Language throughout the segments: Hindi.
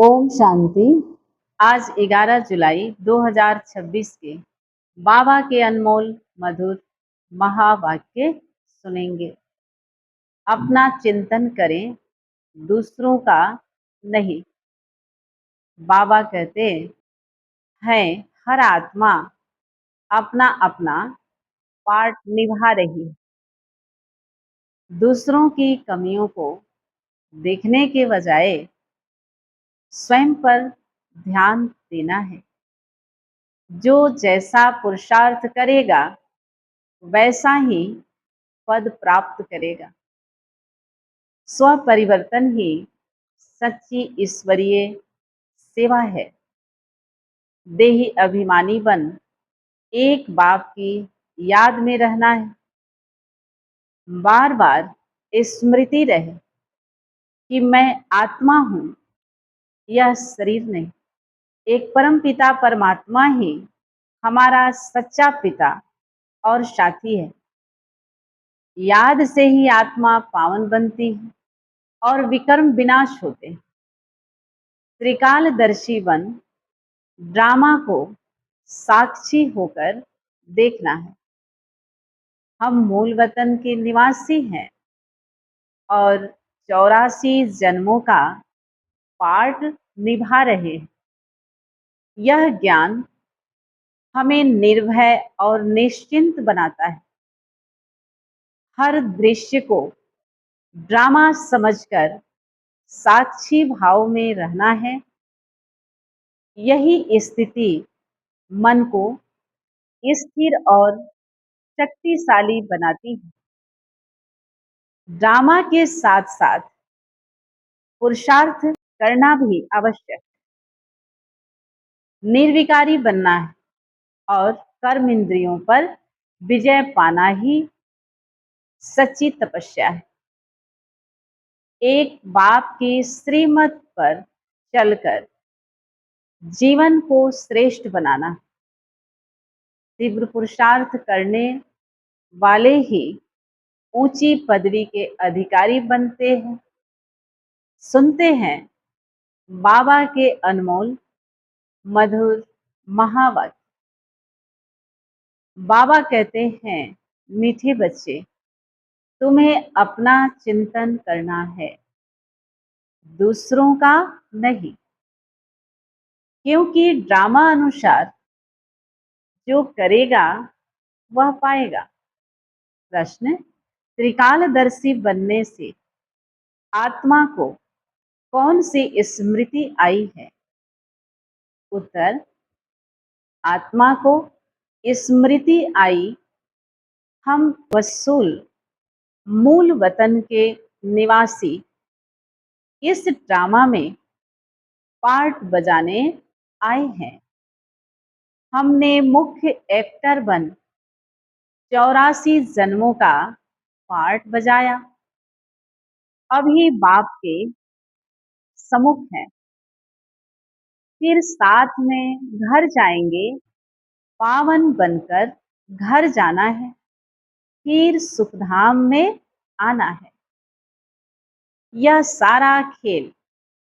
ओम शांति। आज 11 जुलाई 2026 के बाबा के अनमोल मधुर महावाक्य सुनेंगे। अपना चिंतन करें, दूसरों का नहीं। बाबा कहते हैं हर आत्मा अपना अपना पार्ट निभा रही है। दूसरों की कमियों को देखने के बजाय स्वयं पर ध्यान देना है। जो जैसा पुरुषार्थ करेगा वैसा ही पद प्राप्त करेगा। स्व परिवर्तन ही सच्ची ईश्वरीय सेवा है। देही अभिमानी बन एक बाप की याद में रहना है। बार बार स्मृति रहे कि मैं आत्मा हूँ, यह शरीर नहीं। एक परम पिता परमात्मा ही हमारा सच्चा पिता और साथी है। याद से ही आत्मा पावन बनती है और विकर्म विनाश होते हैं। त्रिकालदर्शी बन ड्रामा को साक्षी होकर देखना है। हम मूल वतन के निवासी हैं और 84 जन्मों का पार्ट निभा रहे हैं। यह ज्ञान हमें निर्भय और निश्चिंत बनाता है। हर दृश्य को ड्रामा समझकर साक्षी भाव में रहना है। यही स्थिति मन को स्थिर और शक्तिशाली बनाती है। ड्रामा के साथ साथ पुरुषार्थ करना भी आवश्यक है। निर्विकारी बनना है और कर्म इंद्रियों पर विजय पाना ही सच्ची तपस्या है। एक बाप की श्रीमत पर चलकर जीवन को श्रेष्ठ बनाना। तीव्र पुरुषार्थ करने वाले ही ऊंची पदवी के अधिकारी बनते हैं। सुनते हैं बाबा के अनमोल मधुर महावाक्य। बाबा कहते हैं मीठे बच्चे, तुम्हें अपना चिंतन करना है, दूसरों का नहीं। क्योंकि ड्रामा अनुसार जो करेगा वह पाएगा। प्रश्न, त्रिकालदर्शी बनने से आत्मा को कौन सी स्मृति आई है? उत्तर, आत्मा को स्मृति आई हम वसूल मूल वतन के निवासी इस ड्रामा में पार्ट बजाने आए हैं। हमने मुख्य एक्टर बन 84 जन्मों का पार्ट बजाया। अभी बाप के सम्मुख है। फिर साथ में घर जाएंगे। पावन बनकर घर जाना है, फिर सुखधाम में आना है। यह सारा खेल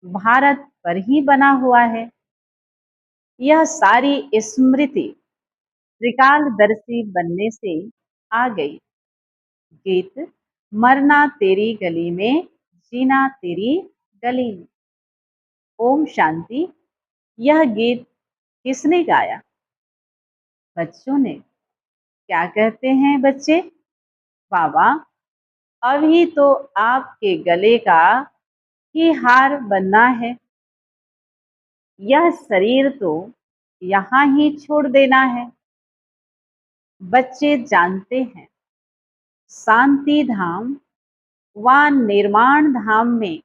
भारत पर ही बना हुआ है। यह सारी स्मृति त्रिकालदर्शी बनने से आ गई। गीत, मरना तेरी गली में, जीना तेरी गली में। ओम शांति। यह गीत किसने गाया? बच्चों ने। क्या कहते हैं बच्चे? बाबा, अभी तो आपके गले का ही हार बनना है। यह शरीर तो यहाँ ही छोड़ देना है। बच्चे जानते हैं शांति धाम व निर्माण धाम में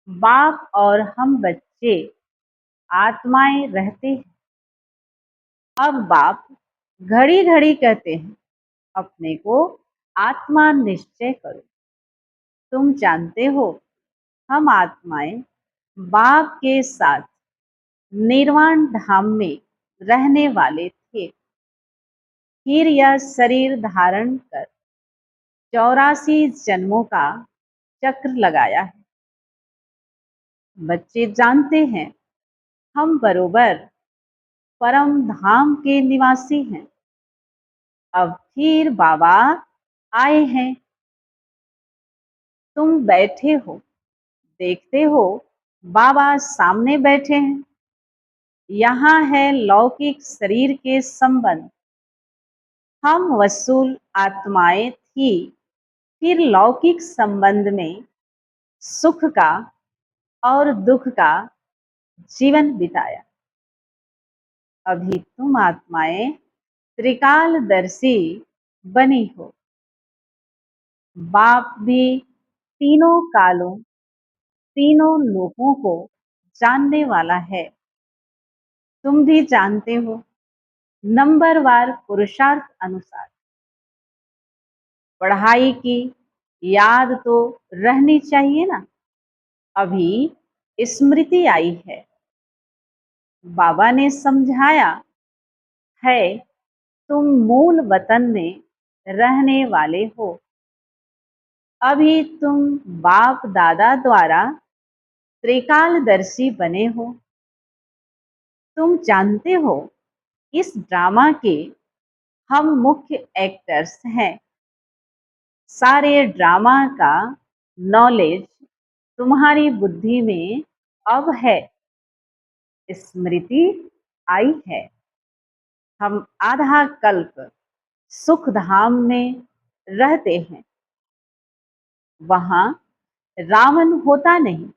बाप और हम बच्चे आत्माएं रहते हैं। अब बाप घड़ी घड़ी कहते हैं अपने को आत्मा निश्चय करो। तुम जानते हो हम आत्माएं बाप के साथ निर्वाण धाम में रहने वाले थे। फिर यह शरीर धारण कर 84 जन्मों का चक्र लगाया है। बच्चे जानते हैं हम बरोबर परम धाम के निवासी हैं। अब फिर बाबा आए हैं। तुम बैठे हो, देखते हो बाबा सामने बैठे हैं। यहाँ है लौकिक शरीर के संबंध। हम वसूल आत्माएं थी, फिर लौकिक संबंध में सुख का और दुख का जीवन बिताया। अभी तुम आत्माएं त्रिकालदर्शी बनी हो। बाप भी तीनों कालों, तीनों लोगों को जानने वाला है। तुम भी जानते हो, नंबरवार पुरुषार्थ अनुसार। पढ़ाई की याद तो रहनी चाहिए ना। अभी स्मृति आई है। बाबा ने समझाया है, तुम मूल वतन में रहने वाले हो। अभी तुम बाप दादा द्वारा त्रिकालदर्शी बने हो। तुम जानते हो, इस ड्रामा के हम मुख्य एक्टर्स हैं। सारे ड्रामा का नॉलेज तुम्हारी बुद्धि में अब है। स्मृति आई है। हम आधा कल्प सुख धाम में रहते हैं। वहां रावण होता नहीं।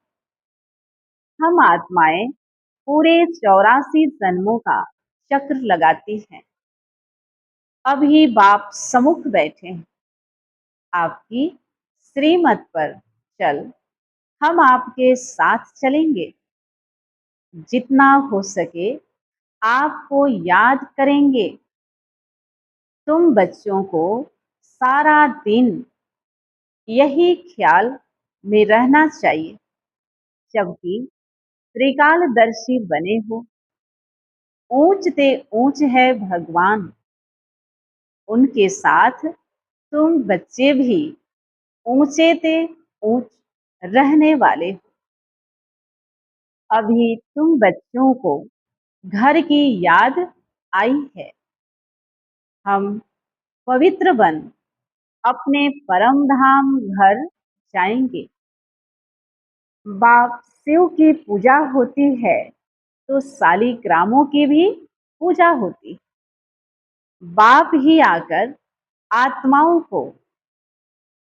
हम आत्माएं पूरे 84 जन्मों का चक्र लगाती हैं। अभी बाप सम्मुख बैठे हैं। आपकी श्रीमत पर चल हम आपके साथ चलेंगे। जितना हो सके आपको याद करेंगे। तुम बच्चों को सारा दिन यही ख्याल में रहना चाहिए, जबकि त्रिकालदर्शी बने हो। ऊंच ते ऊंच है भगवान, उनके साथ तुम बच्चे भी ऊंचे ते ऊंच रहने वाले हो। अभी तुम बच्चों को घर की याद आई है। हम पवित्र बन अपने परम धाम घर जाएंगे। बाप शिव की पूजा होती है तो शालिग्रामों की भी पूजा होती। बाप ही आकर आत्माओं को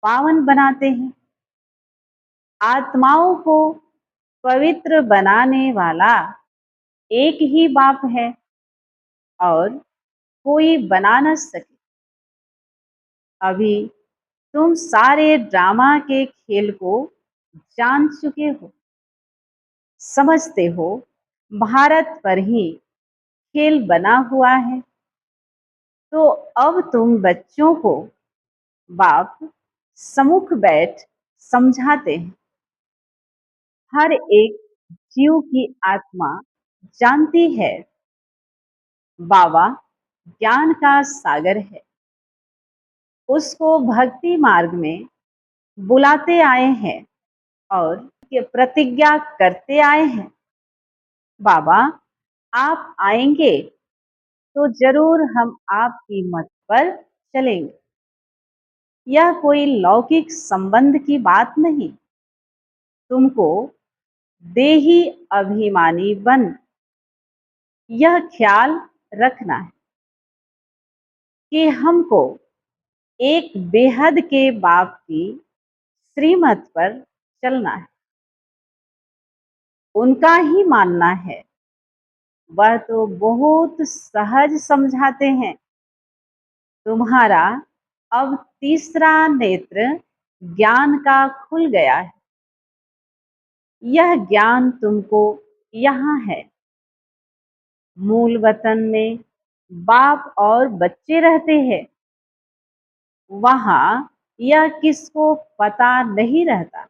पावन बनाते हैं। आत्माओं को पवित्र बनाने वाला एक ही बाप है और कोई बना न सके। अभी तुम सारे ड्रामा के खेल को जान चुके हो। समझते हो भारत पर ही खेल बना हुआ है। तो अब तुम बच्चों को बाप सम्मुख बैठ समझाते हैं। हर एक जीव की आत्मा जानती है बाबा ज्ञान का सागर है। उसको भक्ति मार्ग में बुलाते आए हैं और ये प्रतिज्ञा करते आए हैं। बाबा आप आएंगे तो जरूर हम आपकी मत पर चलेंगे। यह कोई लौकिक संबंध की बात नहीं। तुमको देही अभिमानी बन यह ख्याल रखना है कि हमको एक बेहद के बाप की श्रीमत पर चलना है। उनका ही मानना है। वह तो बहुत सहज समझाते हैं। तुम्हारा अब तीसरा नेत्र ज्ञान का खुल गया है। यह ज्ञान तुमको यहाँ है। मूल वतन में बाप और बच्चे रहते हैं। वहां यह किसको पता नहीं रहता।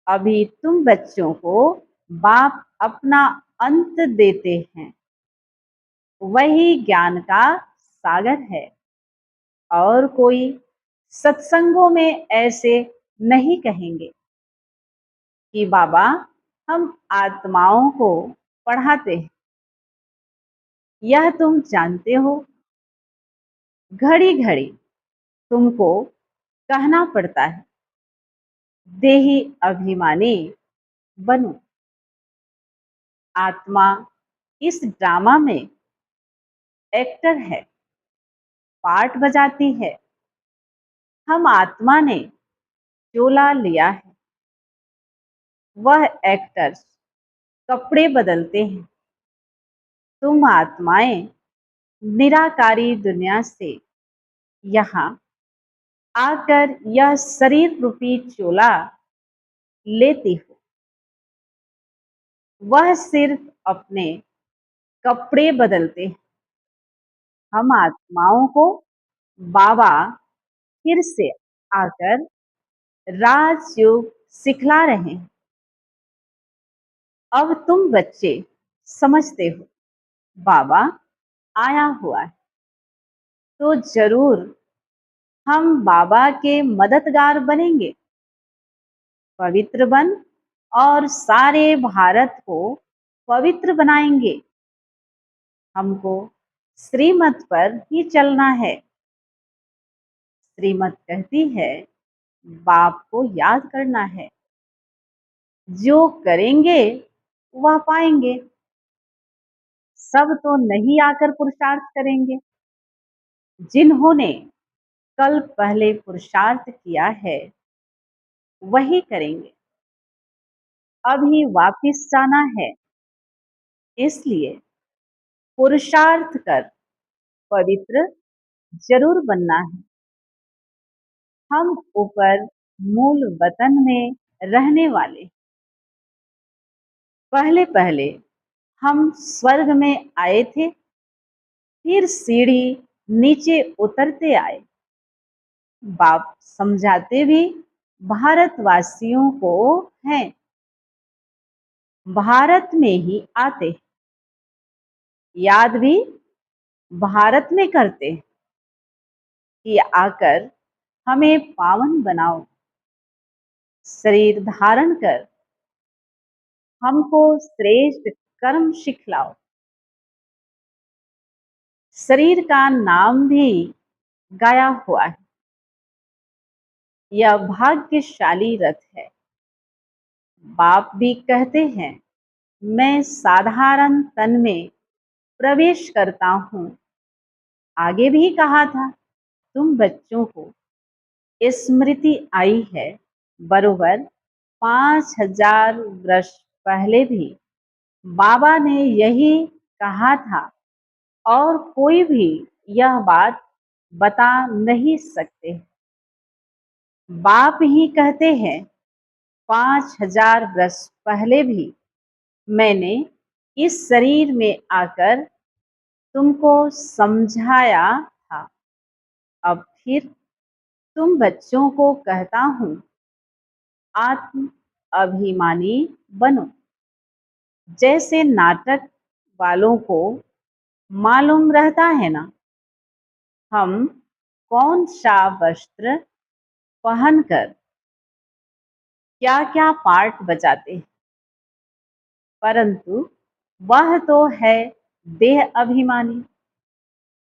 अभी तुम बच्चों को बाप अपना अंत देते हैं। वही ज्ञान का सागर है और कोई सत्संगों में ऐसे नहीं कहेंगे। कि बाबा हम आत्माओं को पढ़ाते हैं, यह तुम जानते हो। घड़ी घड़ी तुमको कहना पड़ता है, देही अभिमानी बनो। आत्मा इस ड्रामा में एक्टर है, पार्ट बजाती है। हम आत्मा ने चोला लिया है, वह एक्टर्स कपड़े बदलते हैं। तुम आत्माएं निराकारी दुनिया से यहाँ आकर यह शरीर रूपी चोला लेती हो। वह सिर्फ अपने कपड़े बदलते हैं। हम आत्माओं को बाबा फिर से आकर राजयोग सिखला रहे हैं। अब तुम बच्चे समझते हो बाबा आया हुआ है, तो जरूर हम बाबा के मददगार बनेंगे। पवित्र बन और सारे भारत को पवित्र बनाएंगे। हमको श्रीमत पर ही चलना है। श्रीमत कहती है बाप को याद करना है। जो करेंगे वह पाएंगे। सब तो नहीं आकर पुरुषार्थ करेंगे। जिन्होंने कल पहले पुरुषार्थ किया है वही करेंगे। अभी वापिस जाना है, इसलिए पुरुषार्थ कर पवित्र जरूर बनना है। हम ऊपर मूल वतन में रहने वाले। पहले पहले हम स्वर्ग में आए थे, फिर सीढ़ी नीचे उतरते आए। बाप समझाते भी भारतवासियों को हैं। भारत में ही आते, याद भी भारत में करते कि आकर हमें पावन बनाओ। शरीर धारण कर हमको श्रेष्ठ कर्म सिखलाओ। शरीर का नाम भी गाया हुआ है। यह भाग्यशाली रथ है। बाप भी कहते हैं मैं साधारण तन में प्रवेश करता हूँ। आगे भी कहा था तुम बच्चों को स्मृति आई है। बरोबर 5000 वर्ष पहले भी बाबा ने यही कहा था और कोई भी यह बात बता नहीं सकते। बाप ही कहते हैं 5000 वर्ष पहले भी मैंने इस शरीर में आकर तुमको समझाया था। अब फिर तुम बच्चों को कहता हूँ आत्म अभिमानी बनो। जैसे नाटक वालों को मालूम रहता है ना, हम कौन सा वस्त्र पहनकर क्या क्या पार्ट बजाते हैं, परंतु वह तो है देह अभिमानी।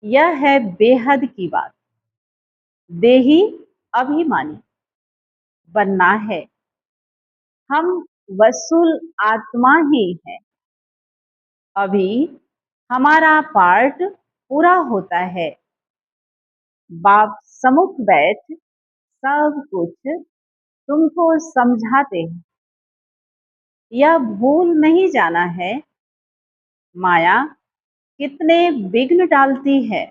यह है बेहद की बात। देही अभिमानी बनना है। हम वसूल आत्मा ही है। अभी हमारा पार्ट पूरा होता है। बाप सम्मुख बैठ सब कुछ तुमको समझाते हैं। यह भूल नहीं जाना है माया कितने विघ्न डालती है।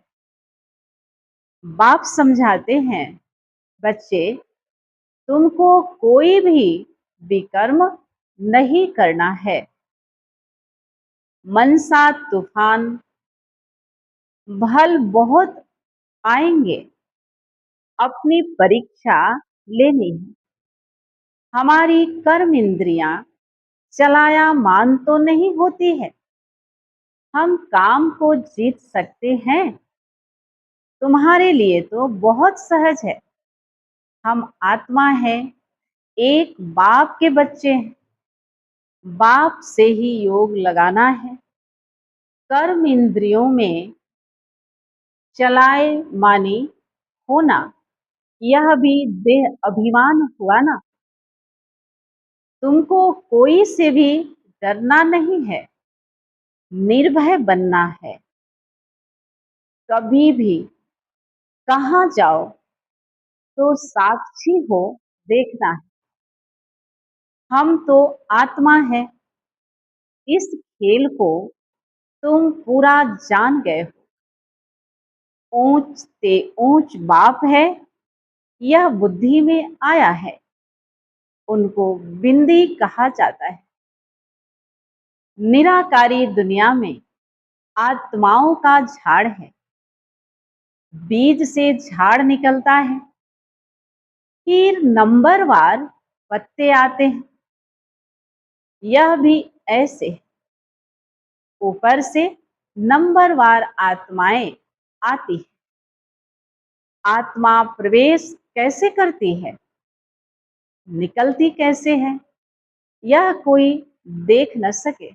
बाप समझाते हैं बच्चे तुमको कोई भी विकर्म नहीं करना है। मनसा तूफान भल बहुत आएंगे, अपनी परीक्षा लेनी है। हमारी कर्म इंद्रियां चलाया मान तो नहीं होती है। हम काम को जीत सकते हैं। तुम्हारे लिए तो बहुत सहज है। हम आत्मा हैं, एक बाप के बच्चे हैं। बाप से ही योग लगाना है। कर्म इंद्रियों में चलाए मानी होना, यह भी देह अभिमान हुआ ना। तुमको कोई से भी डरना नहीं है, निर्भय बनना है। कभी भी कहाँ जाओ तो साक्षी हो देखना है। हम तो आत्मा है। इस खेल को तुम पूरा जान गए हो। ऊंच से ऊंच बाप है, यह बुद्धि में आया है। उनको बिंदी कहा जाता है। निराकारी दुनिया में आत्माओं का झाड़ है। बीज से झाड़ निकलता है, फिर नंबरवार पत्ते आते हैं। यह भी ऐसे है। ऊपर से नंबरवार आत्माएं आती है। आत्मा प्रवेश कैसे करती है, निकलती कैसे है, यह कोई देख न सके।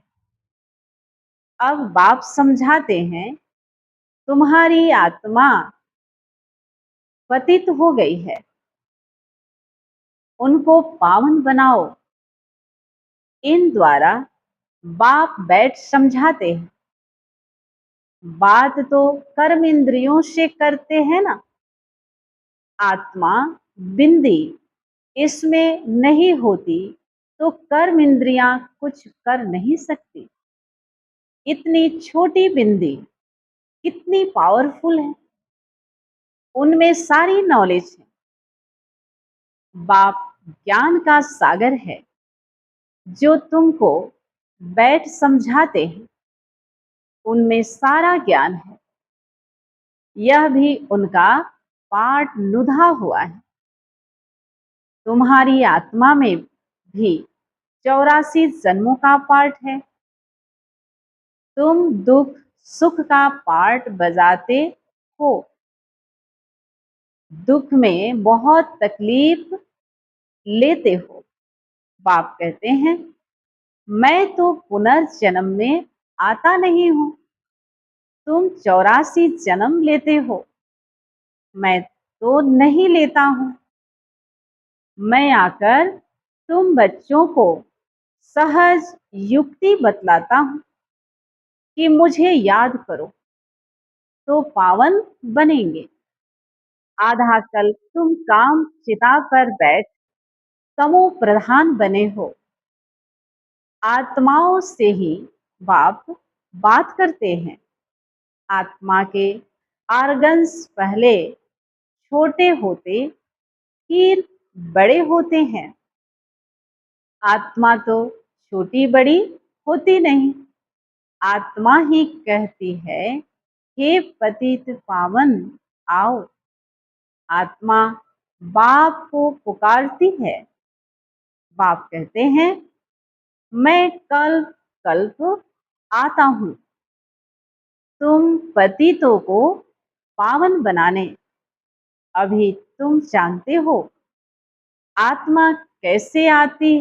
अब बाप समझाते हैं, तुम्हारी आत्मा पतित हो गई है, उनको पावन बनाओ। इन द्वारा बाप बैठ समझाते हैं। बात तो कर्म इंद्रियों से करते हैं ना। आत्मा बिंदी इसमें नहीं होती तो कर्म इंद्रियां कुछ कर नहीं सकती। इतनी छोटी बिंदी कितनी पावरफुल है, उनमें सारी नॉलेज है। बाप ज्ञान का सागर है, जो तुमको बैठ समझाते हैं, उनमें सारा ज्ञान है। यह भी उनका पाठ लुधा हुआ है। तुम्हारी आत्मा में भी 84 जन्मों का पाठ है। तुम दुख सुख का पार्ट बजाते हो। दुख में बहुत तकलीफ लेते हो। बाप कहते हैं, मैं तो पुनर्जन्म में आता नहीं हूं। तुम 84 जन्म लेते हो, मैं तो नहीं लेता हूं। मैं आकर तुम बच्चों को सहज युक्ति बतलाता हूं कि मुझे याद करो तो पावन बनेंगे। आधा कल तुम काम चिता पर बैठ तमो प्रधान बने हो। आत्माओं से ही बाप बात करते हैं। आत्मा के आर्गन्स पहले छोटे होते, फिर बड़े होते हैं। आत्मा तो छोटी बड़ी होती नहीं। आत्मा ही कहती है, हे पतित पावन आओ। आत्मा बाप को पुकारती है। बाप कहते हैं, मैं कल्प कल्प आता हूं तुम पतितों को पावन बनाने। अभी तुम जानते हो आत्मा कैसे आती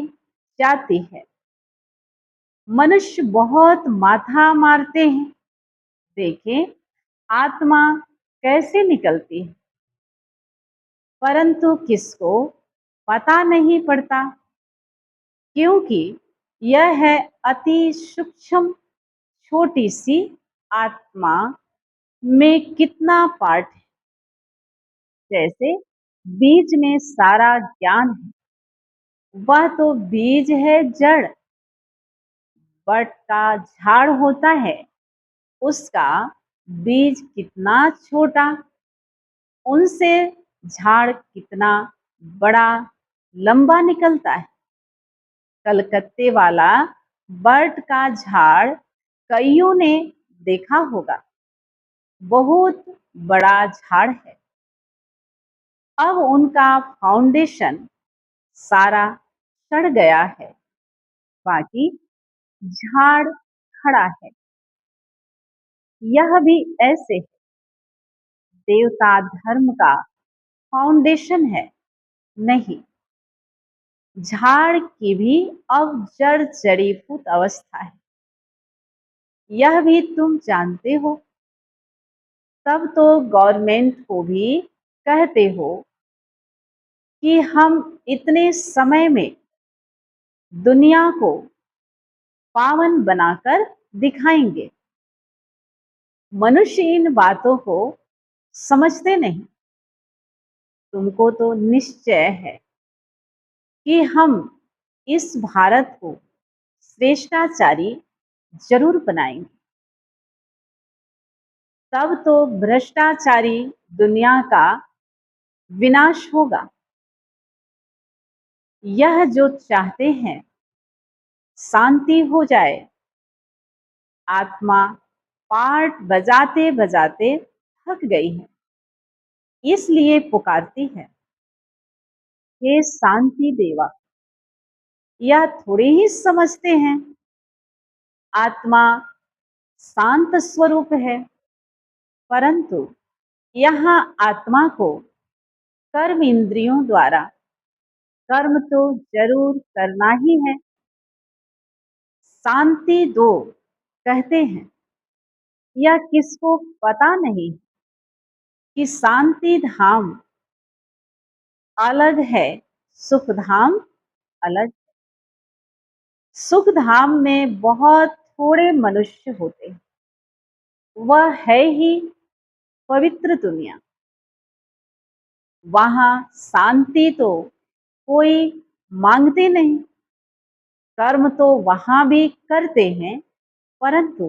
जाती है। मनुष्य बहुत माथा मारते हैं, देखें आत्मा कैसे निकलती है। परंतु किसको पता नहीं पड़ता, क्योंकि यह है अति सूक्ष्म छोटी सी आत्मा में कितना पार्ट है। जैसे बीज में सारा ज्ञान है, वह तो बीज है जड़। बट का झाड़ होता है, उसका बीज कितना छोटा, उनसे झाड़ कितना बड़ा लंबा निकलता है। कलकत्ते वाला बर्ड का झाड़ कईयों ने देखा होगा, बहुत बड़ा झाड़ है। अब उनका फाउंडेशन सारा सड़ गया है, बाकी झाड़ खड़ा है। यह भी ऐसे है। देवता धर्म का फाउंडेशन है नहीं, झाड़ की भी अब जड़ जड़ीभूत अवस्था है, यह भी तुम जानते हो। तब तो गवर्नमेंट को भी कहते हो कि हम इतने समय में दुनिया को पावन बनाकर दिखाएंगे। मनुष्य इन बातों को समझते नहीं। तुमको तो निश्चय है कि हम इस भारत को श्रेष्ठाचारी जरूर बनाएंगे। तब तो भ्रष्टाचारी दुनिया का विनाश होगा। यह जो चाहते हैं शांति हो जाए, आत्मा पाठ बजाते बजाते थक गई है, इसलिए पुकारती है, हे शांति देवा। यह थोड़े ही समझते हैं आत्मा शांत स्वरूप है, परंतु यहाँ आत्मा को कर्म इंद्रियों द्वारा कर्म तो जरूर करना ही है। शांति दो कहते हैं, यह किसको पता नहीं कि शांति धाम अलग है, सुख धाम अलग। सुख धाम में बहुत थोड़े मनुष्य होते हैं, वह है ही पवित्र दुनिया। वहां शांति तो कोई मांगते नहीं। कर्म तो वहां भी करते हैं, परंतु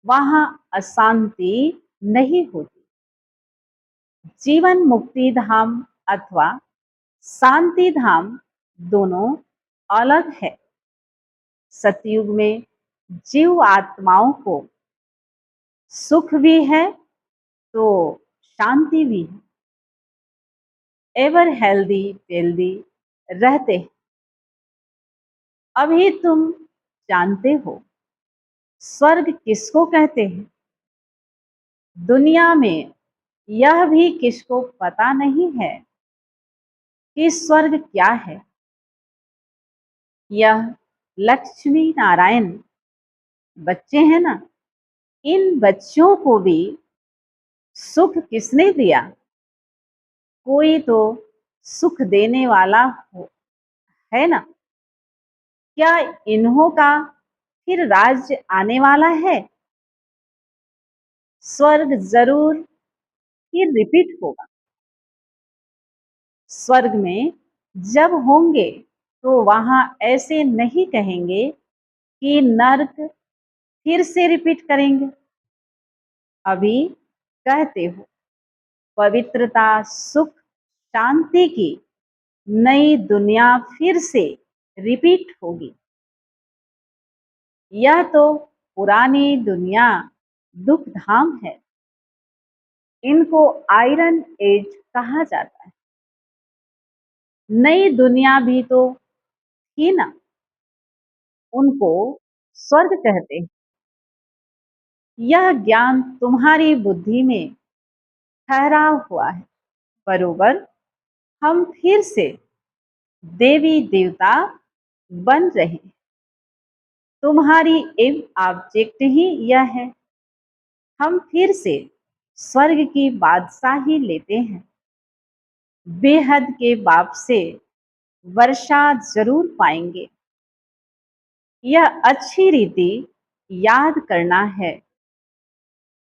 वहां अशांति नहीं होती। जीवन मुक्ति धाम अथवा शांति धाम दोनों अलग है। सतयुग में जीव आत्माओं को सुख भी है तो शांति भी है। एवर हेल्दी वेल्दी रहते हैं। अभी तुम जानते हो स्वर्ग किसको कहते हैं। दुनिया में यह भी किसको पता नहीं है कि स्वर्ग क्या है। यह लक्ष्मी नारायण बच्चे हैं ना, इन बच्चों को भी सुख किसने दिया। कोई तो सुख देने वाला है ना। क्या इन्हों का फिर राज्य आने वाला है। स्वर्ग जरूर फिर रिपीट होगा। स्वर्ग में जब होंगे तो वहां ऐसे नहीं कहेंगे कि नर्क फिर से रिपीट करेंगे। अभी कहते हो पवित्रता सुख शांति की नई दुनिया फिर से रिपीट होगी। यह तो पुरानी दुनिया दुख धाम है। इनको आयरन एज कहा जाता है। नई दुनिया भी तो थी ना, उनको स्वर्ग कहते हैं। यह ज्ञान तुम्हारी बुद्धि में ठहरा हुआ है। बरोबर हम फिर से देवी देवता बन रहे हैं। तुम्हारी एम ऑब्जेक्ट ही यह है। हम फिर से स्वर्ग की बादशाही लेते हैं। बेहद के बाप से वर्षा जरूर पाएंगे। यह अच्छी रीति याद करना है।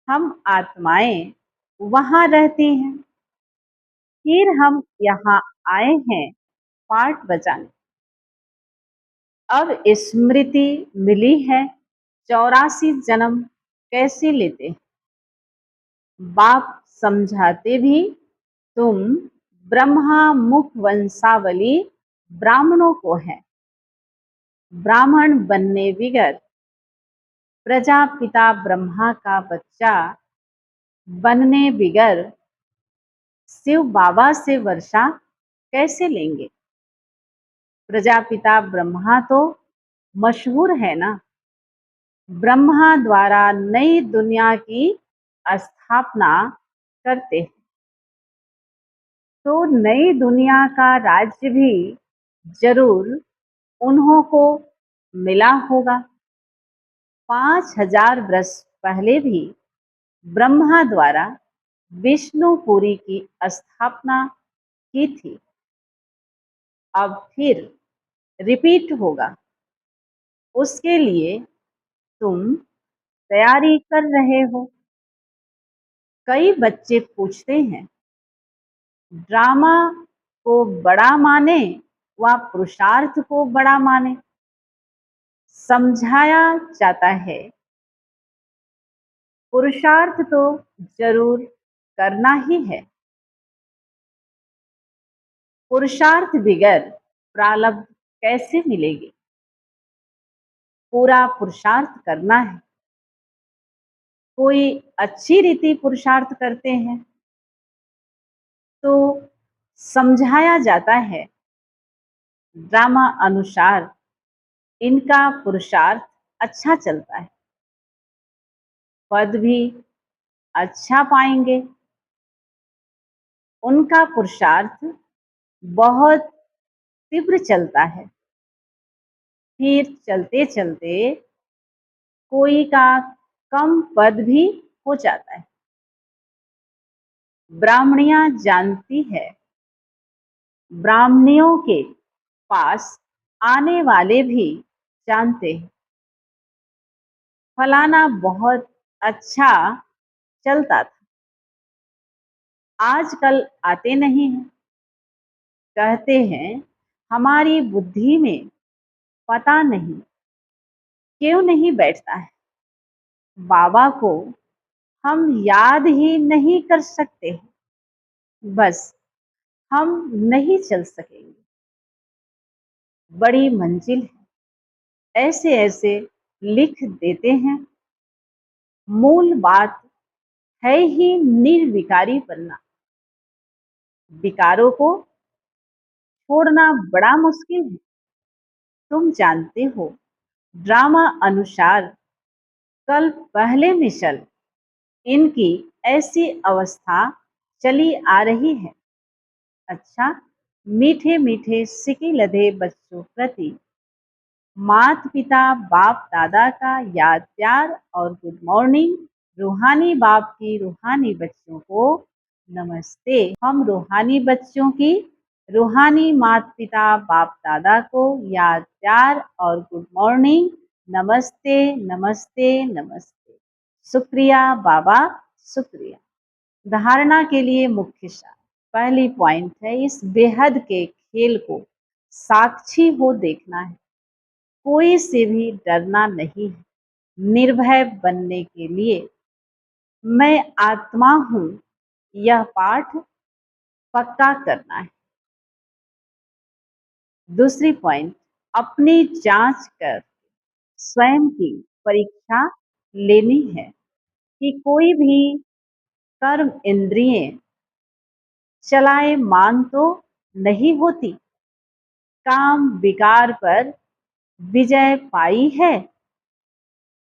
हम आत्माएं वहां रहती हैं, फिर हम यहाँ आए हैं पाठ बजाने। अब स्मृति मिली है 84 जन्म कैसे लेते। बाप समझाते भी तुम ब्रह्मा मुख वंशावली ब्राह्मणों को है। ब्राह्मण बनने बिगर प्रजापिता ब्रह्मा का बच्चा बनने बिगर शिव बाबा से वर्षा कैसे लेंगे। प्रजापिता ब्रह्मा तो मशहूर है ना। ब्रह्मा द्वारा नई दुनिया की स्थापना करते हैं, तो नई दुनिया का राज्य भी जरूर उन्हों को मिला होगा। 5,000 वर्ष पहले भी ब्रह्मा द्वारा विष्णुपुरी की स्थापना की थी। अब फिर रिपीट होगा। उसके लिए तुम तैयारी कर रहे हो। कई बच्चे पूछते हैं, ड्रामा को बड़ा माने व पुरुषार्थ को बड़ा माने। समझाया जाता है, पुरुषार्थ तो जरूर करना ही है। पुरुषार्थ बिगर प्रारब्ध कैसे मिलेगी? पूरा पुरुषार्थ करना है। कोई अच्छी रीति पुरुषार्थ करते हैं तो समझाया जाता है, ड्रामा अनुसार इनका पुरुषार्थ अच्छा चलता है, पद भी अच्छा पाएंगे। उनका पुरुषार्थ बहुत तीव्र चलता है। फिर चलते चलते कोई का कम पद भी हो जाता है। ब्राह्मणियां जानती है, ब्राह्मणियों के पास आने वाले भी जानते हैं, फलाना बहुत अच्छा चलता था, आजकल आते नहीं हैं। कहते हैं, हमारी बुद्धि में पता नहीं क्यों नहीं बैठता है। बाबा को हम याद ही नहीं कर सकते हैं, बस हम नहीं चल सकेंगे। बड़ी मंजिल है, ऐसे ऐसे लिख देते हैं। मूल बात है ही निर्विकारी बनना। विकारों को छोड़ना बड़ा मुश्किल है। तुम जानते हो, ड्रामा अनुसार कल पहले मिसल इनकी ऐसी अवस्था चली आ रही है। अच्छा, मीठे मीठे सिके लधे बच्चों प्रति माता पिता बाप दादा का याद प्यार और गुड मॉर्निंग। रूहानी बाप की रूहानी बच्चों को नमस्ते। हम रूहानी बच्चों की रूहानी माता पिता बाप दादा को याद प्यार और गुड मॉर्निंग। नमस्ते नमस्ते नमस्ते। शुक्रिया बाबा, शुक्रिया। धारणा के लिए मुख्य सार। पहली पॉइंट है, इस बेहद के खेल को साक्षी हो देखना है। कोई से भी डरना नहीं है। निर्भय बनने के लिए मैं आत्मा हूं, यह पाठ पक्का करना है। दूसरी पॉइंट, अपनी जांच कर स्वयं की परीक्षा लेनी है कि कोई भी कर्म इंद्रिय चलाए मान तो नहीं होती। काम विकार पर विजय पाई है।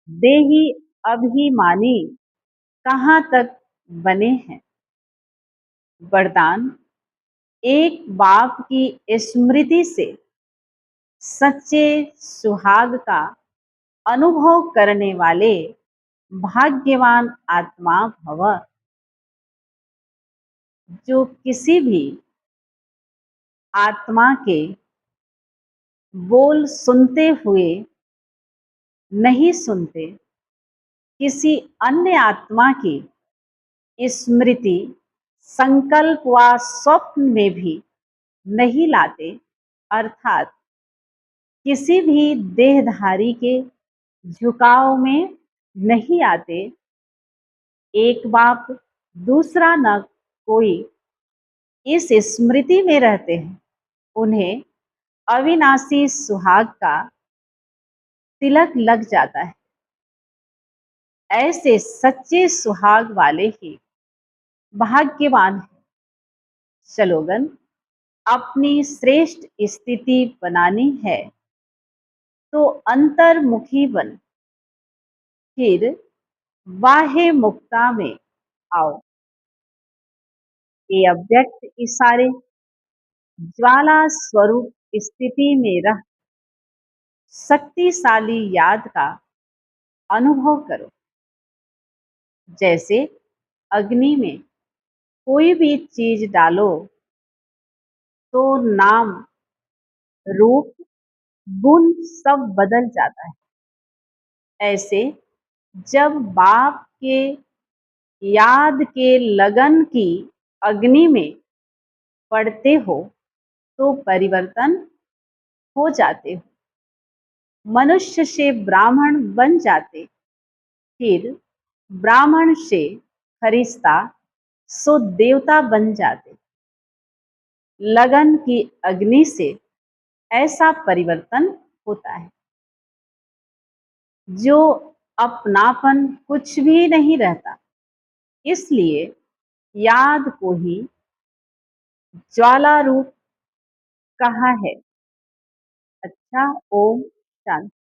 देही अभिमानी कहाँ तक बने हैं। वरदान, एक बाप की स्मृति से सच्चे सुहाग का अनुभव करने वाले भाग्यवान आत्मा भव। जो किसी भी आत्मा के बोल सुनते हुए नहीं सुनते, किसी अन्य आत्मा की स्मृति संकल्प व स्वप्न में भी नहीं लाते, अर्थात किसी भी देहधारी के झुकाव में नहीं आते। एक बाप दूसरा न कोई इस स्मृति में रहते हैं, उन्हें अविनाशी सुहाग का तिलक लग जाता है। ऐसे सच्चे सुहाग वाले ही भाग्यवान हैं। स्लोगन, अपनी श्रेष्ठ स्थिति बनानी है तो अंतर्मुखी बन, फिर बाह्य मुक्ता में आओ। ये अव्यक्त इशारे ज्वाला स्वरूप स्थिति में रह शक्तिशाली याद का अनुभव करो। जैसे अग्नि में कोई भी चीज डालो तो नाम, रूप, गुण सब बदल जाता है। ऐसे जब बाप के याद के लगन की अग्नि में पड़ते हो तो परिवर्तन हो जाते हो। मनुष्य से ब्राह्मण बन जाते, फिर ब्राह्मण से फरिश्ता, सो देवता बन जाते। लगन की अग्नि से ऐसा परिवर्तन होता है जो अपनापन कुछ भी नहीं रहता। इसलिए याद को ही ज्वाला रूप कहा है। अच्छा, ओम शांति।